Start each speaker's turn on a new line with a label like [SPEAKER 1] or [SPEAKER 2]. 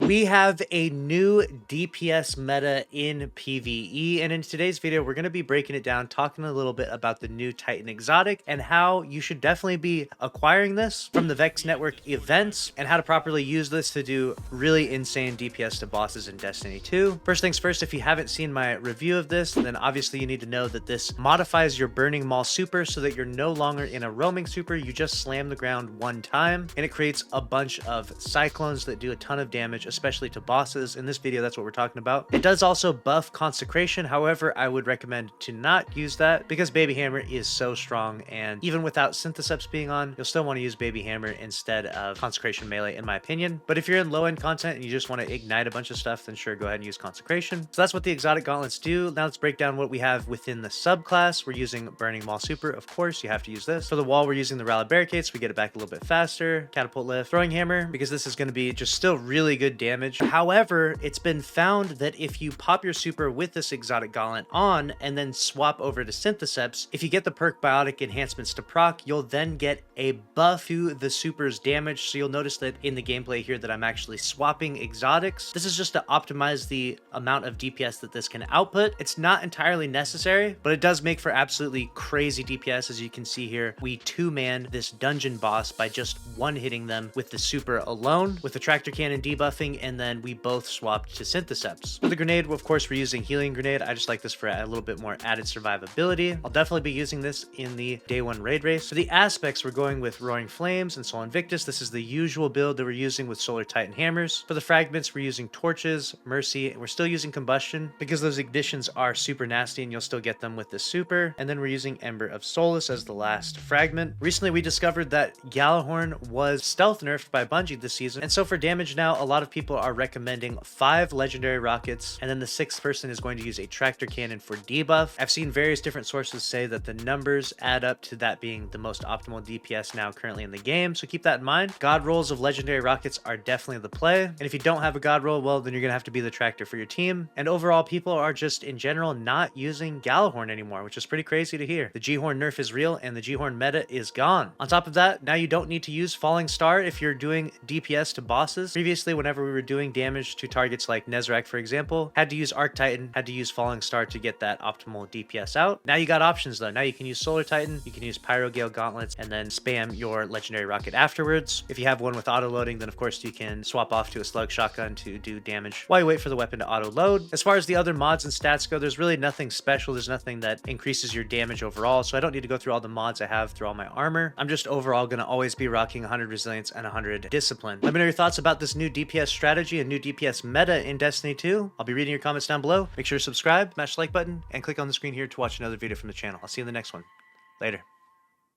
[SPEAKER 1] We have a new DPS meta in PvE, and in today's video we're going to be breaking it down, talking a little bit about the new Titan exotic and how you should definitely be acquiring this from the Vex Network events and how to properly use this to do really insane DPS to bosses in Destiny 2. First things first, if you haven't seen my review of this, then obviously you need to know that this modifies your Burning Maul super so that you're no longer in a roaming super, you just slam the ground one time, and it creates a bunch of cyclones that do a ton of damage, especially to bosses. In this video, that's what we're talking about. It does also buff consecration. However, I would recommend to not use that because Baby Hammer is so strong, and even without Syntheseps being on, you'll still want to use Baby Hammer instead of consecration melee, in my opinion. But if you're in low-end content and you just want to ignite a bunch of stuff, then sure, go ahead and use consecration. So that's what the exotic gauntlets do. Now let's break down what we have within the subclass. We're using Burning Maul super. Of course, you have to use this. For the wall, we're using the Rally Barricades. We get it back a little bit faster. Catapult lift, throwing hammer, because this is going to be just still really good damage. However, it's been found that if you pop your super with this exotic gauntlet on and then swap over to Syntheseps, if you get the perk Biotic Enhancements to proc, you'll then get a buff to the super's damage. So you'll notice that in the gameplay here that I'm actually swapping exotics. This is just to optimize the amount of DPS that this can output. It's not entirely necessary, but it does make for absolutely crazy DPS. As you can see here, we two-man this dungeon boss by just one-hitting them with the super alone, with the tractor cannon debuffing, and then we both swapped to Syntheseps. For the grenade, of course, we're using Healing Grenade. I just like this for a little bit more added survivability. I'll definitely be using this in the day one raid race. For the aspects, we're going with Roaring Flames and Soul Invictus. This is the usual build that we're using with Solar Titan hammers. For the fragments, we're using Torches, Mercy, and we're still using Combustion because those ignitions are super nasty and you'll still get them with the super. And then we're using Ember of Solace as the last fragment. Recently, we discovered that Gjallarhorn was stealth nerfed by Bungie this season, and so for damage now, a lot of people are recommending 5 legendary rockets, and then the 6th person is going to use a tractor cannon for debuff. I've seen various different sources say that the numbers add up to that being the most optimal DPS now currently in the game, so keep that in mind. God rolls of legendary rockets are definitely the play, and if you don't have a god roll, well, then you're gonna have to be the tractor for your team. And overall, people are just in general not using Gjallarhorn anymore, which is pretty crazy to hear. The G-Horn nerf is real and the G-Horn meta is gone. On top of that, now you don't need to use Falling Star if you're doing DPS to bosses. Previously, whenever we were doing damage to targets like Nezarec, for example, had to use Arc Titan, had to use Falling Star to get that optimal DPS out. Now you got options though. Now you can use Solar Titan, you can use Pyro Gale Gauntlets, and then spam your legendary rocket afterwards. If you have one with auto loading, then of course you can swap off to a Slug Shotgun to do damage while you wait for the weapon to auto load. As far as the other mods and stats go, there's really nothing special. There's nothing that increases your damage overall, so I don't need to go through all the mods I have through all my armor. I'm just overall going to always be rocking 100 resilience and 100 discipline. Let me know your thoughts about this new DPS strategy and new DPS meta in Destiny 2. I'll be reading your comments down below. Make sure to subscribe, smash the like button, and click on the screen here to watch another video from the channel. I'll see you in the next one. Later.